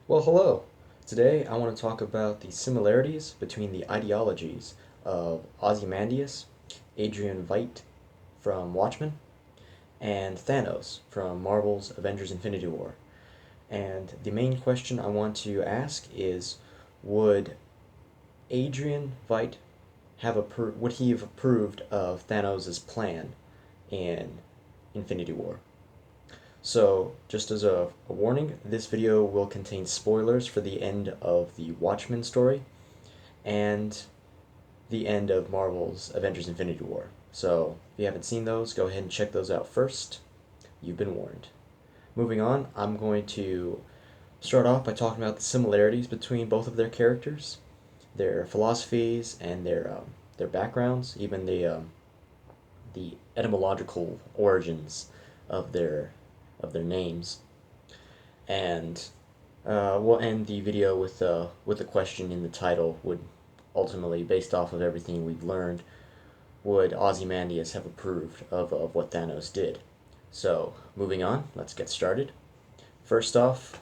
Well, hello. Today I want to talk about the similarities between the ideologies of Ozymandias, Adrian Veidt from Watchmen, and Thanos from Marvel's Avengers Infinity War. And the main question I want to ask is, would Adrian Veidt would he have approved of Thanos' plan in Infinity War? So, just as a warning, this video will contain spoilers for the end of the Watchmen story and the end of Marvel's Avengers Infinity War. So, if you haven't seen those, go ahead and check those out first. You've been warned. Moving on, I'm going to start off by talking about the similarities between both of their characters, their philosophies, and their backgrounds, even the etymological origins of their names. And we'll end the video with a question in the title. Would ultimately, based off of everything we've learned, would Ozymandias have approved of what Thanos did? So, moving on, let's get started. First off,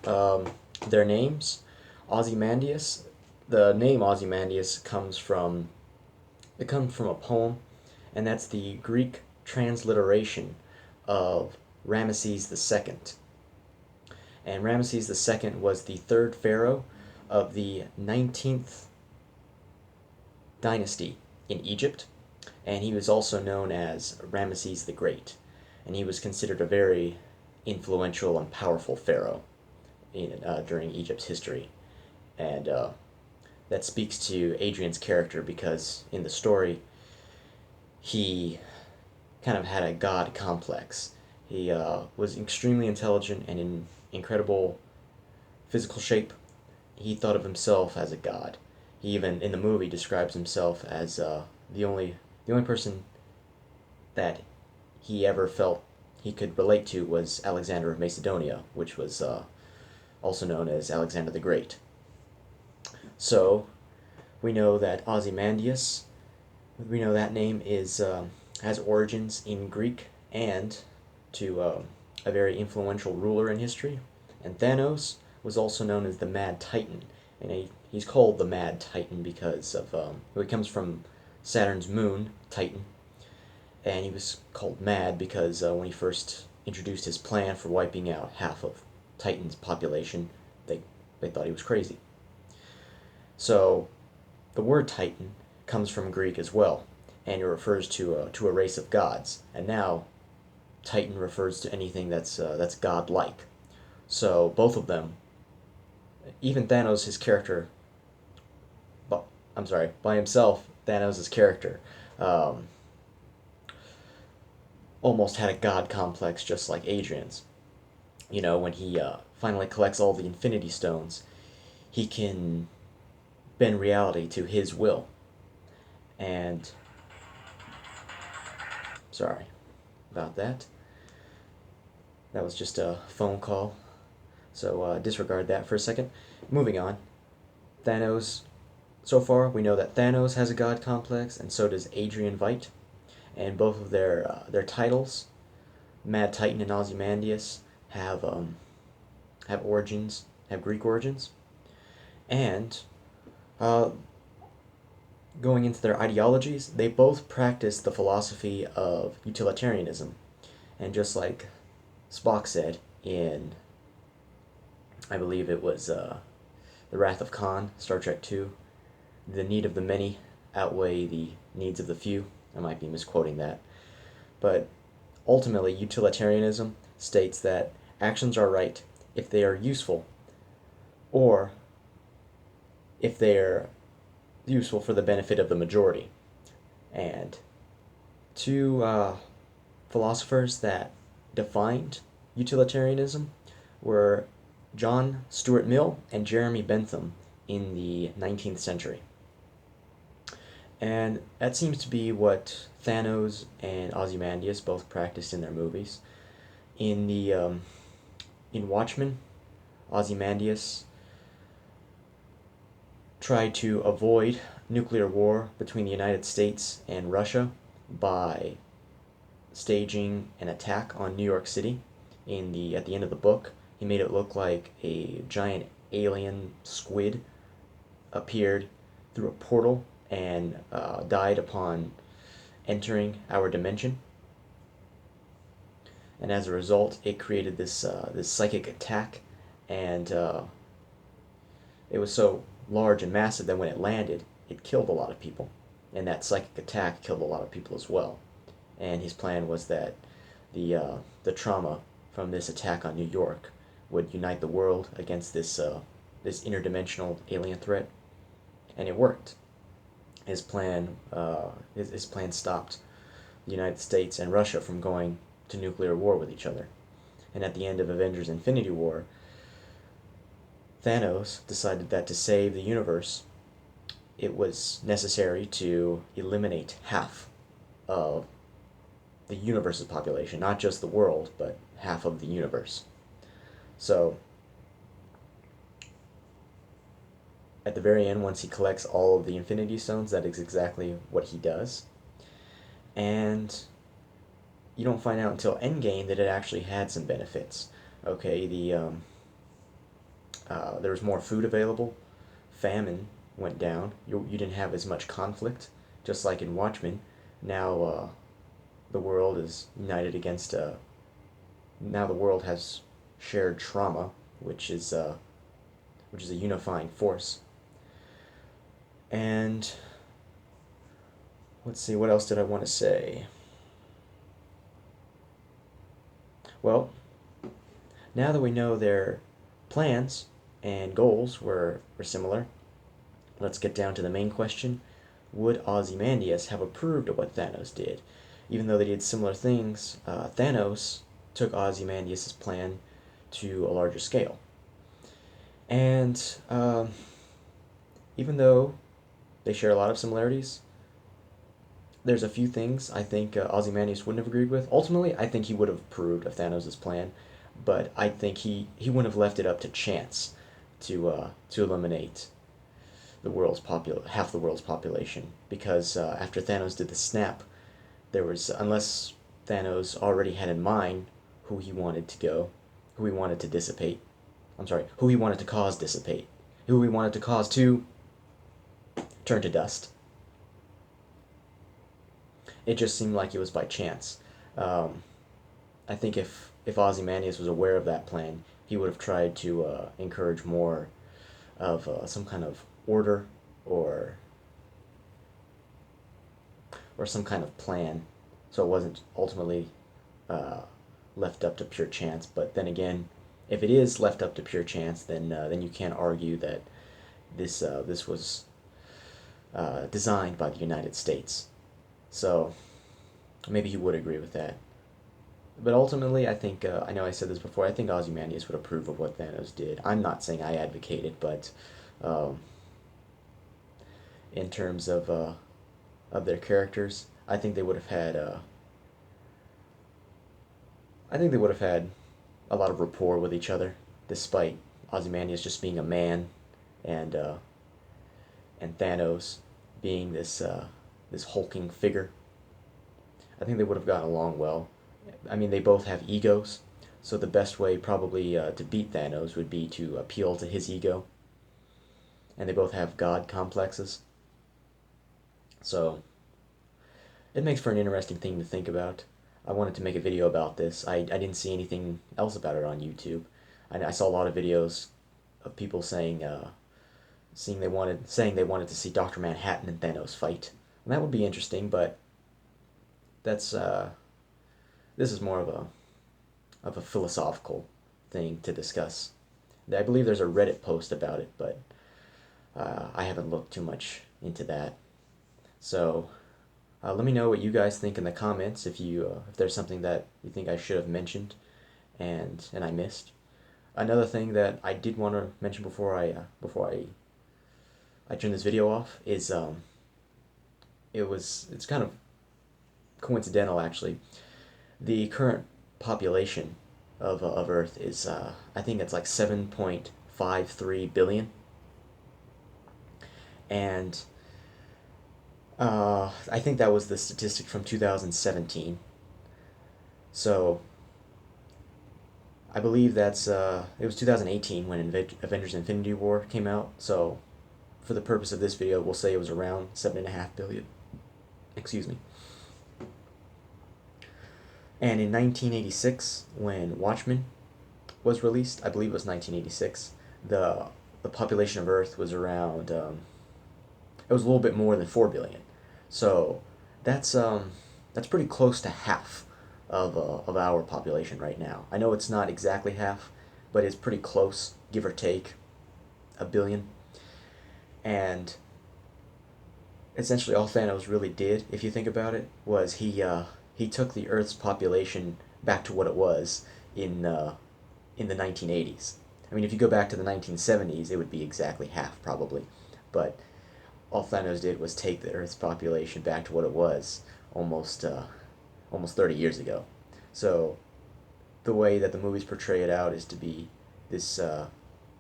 their names. Ozymandias. The name Ozymandias comes from a poem, and that's the Greek transliteration of Ramesses II. And Ramesses II was the third pharaoh of the 19th dynasty in Egypt, and he was also known as Ramesses the Great, and he was considered a very influential and powerful pharaoh during Egypt's history. And that speaks to Adrian's character because in the story, he kind of had a god complex. He was extremely intelligent and in incredible physical shape. He thought of himself as a god. He even in the movie describes himself as the only person that he ever felt he could relate to was Alexander of Macedonia, which was also known as Alexander the Great. So we know that Ozymandias, we know that name is has origins in Greek and to a very influential ruler in history. And Thanos was also known as the Mad Titan, and he's called the Mad Titan because of he comes from Saturn's moon, Titan, and he was called Mad because when he first introduced his plan for wiping out half of Titan's population, they thought he was crazy. So the word Titan comes from Greek as well, and it refers to a race of gods. And now Titan refers to anything that's godlike. So both of them, even Thanos, his character, I'm sorry, by himself, Thanos' character almost had a god complex just like Adrian's. You know, when he finally collects all the Infinity Stones, he can bend reality to his will. And sorry about that. That was just a phone call, so disregard that for a second. Moving on. Thanos. So far, we know that Thanos has a god complex, and so does Adrian Veidt. And both of their titles, Mad Titan and Ozymandias, have origins, have Greek origins. And going into their ideologies, they both practice the philosophy of utilitarianism. And just like Spock said in, I believe it was The Wrath of Khan, Star Trek II, the need of the many outweigh the needs of the few. I might be misquoting that. But ultimately, utilitarianism states that actions are right if they are useful, or if they are useful for the benefit of the majority. And two philosophers that defined utilitarianism were John Stuart Mill and Jeremy Bentham in the 19th century. And that seems to be what Thanos and Ozymandias both practiced in their movies. In Watchmen, Ozymandias tried to avoid nuclear war between the United States and Russia by staging an attack on New York City. At the end of the book, he made it look like a giant alien squid appeared through a portal and died upon entering our dimension. And as a result, it created this psychic attack, and it was so large and massive that when it landed, it killed a lot of people, and that psychic attack killed a lot of people as well. And his plan was that the trauma from this attack on New York would unite the world against this interdimensional alien threat, and it worked. His plan stopped the United States and Russia from going to nuclear war with each other. And at the end of Avengers Infinity War, Thanos decided that to save the universe, it was necessary to eliminate half of the universe's population, not just the world, but half of the universe. So, at the very end, once he collects all of the Infinity Stones, that is exactly what he does. And you don't find out until Endgame that it actually had some benefits. Okay, there was more food available, famine went down, you didn't have as much conflict, just like in Watchmen. Now the world is united against, now the world has shared trauma, which is a unifying force. And let's see, what else did I want to say? Well, now that we know their plans and goals were similar, let's get down to the main question. Would Ozymandias have approved of what Thanos did? Even though they did similar things, Thanos took Ozymandias' plan to a larger scale. And even though they share a lot of similarities, there's a few things I think Ozymandias wouldn't have agreed with. Ultimately, I think he would have approved of Thanos' plan, but I think he wouldn't have left it up to chance to eliminate half the world's population, because after Thanos did the snap, there was, unless Thanos already had in mind who he wanted to dissipate. I'm sorry, who he wanted to cause dissipate, who he wanted to cause to turn to dust. It just seemed like it was by chance. I think if Ozymandias was aware of that plan, he would have tried to encourage more of some kind of order or some kind of plan, so it wasn't ultimately left up to pure chance. But then again, if it is left up to pure chance, then you can't argue that this was designed by the United States. So maybe he would agree with that. But ultimately, I think, I know I said this before, I think Ozymandias would approve of what Thanos did. I'm not saying I advocate it, but in terms of their characters, I think they would have had a lot of rapport with each other, despite Ozymandias just being a man, and Thanos being this hulking figure. I think they would have gotten along well. I mean, they both have egos, so the best way probably to beat Thanos would be to appeal to his ego. And they both have god complexes. So it makes for an interesting thing to think about. I wanted to make a video about this. I didn't see anything else about it on YouTube. I saw a lot of videos of people saying they wanted to see Dr. Manhattan and Thanos fight. And that would be interesting, but that's this is more of a philosophical thing to discuss. I believe there's a Reddit post about it, but I haven't looked too much into that. So let me know what you guys think in the comments if there's something that you think I should have mentioned and I missed. Another thing that I did want to mention before I turn this video off is it's kind of coincidental, actually. The current population of Earth is I think it's like 7.53 billion, and I think that was the statistic from 2017. So I believe that's it was 2018 when Avengers Infinity War came out. So for the purpose of this video, we'll say it was around 7.5 billion. Excuse me. And in 1986, when Watchmen was released, I believe it was 1986, the population of Earth was around it was a little bit more than 4 billion. So that's that's pretty close to half of our population right now. I know it's not exactly half, but it's pretty close, give or take a billion. And essentially, all Thanos really did, if you think about it, was he took the Earth's population back to what it was in the 1980s. I mean, if you go back to the 1970s, it would be exactly half probably, but all Thanos did was take the Earth's population back to what it was almost 30 years ago. So the way that the movies portray it out is to be this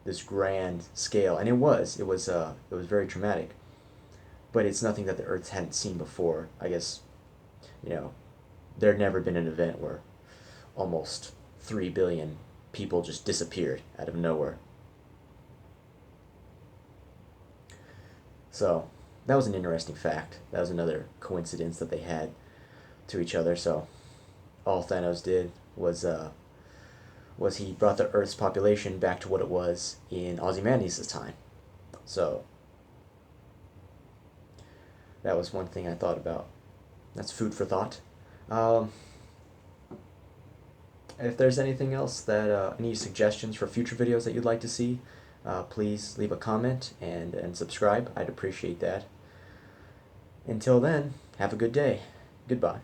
this grand scale, and it was very traumatic, but it's nothing that the Earth hadn't seen before. I guess you know there had never been an event where almost 3 billion people just disappeared out of nowhere. So that was an interesting fact. That was another coincidence that they had to each other. So all Thanos did was he brought the Earth's population back to what it was in Ozymandias' time. So that was one thing I thought about. That's food for thought. Um, if there's anything else that any suggestions for future videos that you'd like to see, please leave a comment and subscribe. I'd appreciate that. Until then, have a good day. Goodbye.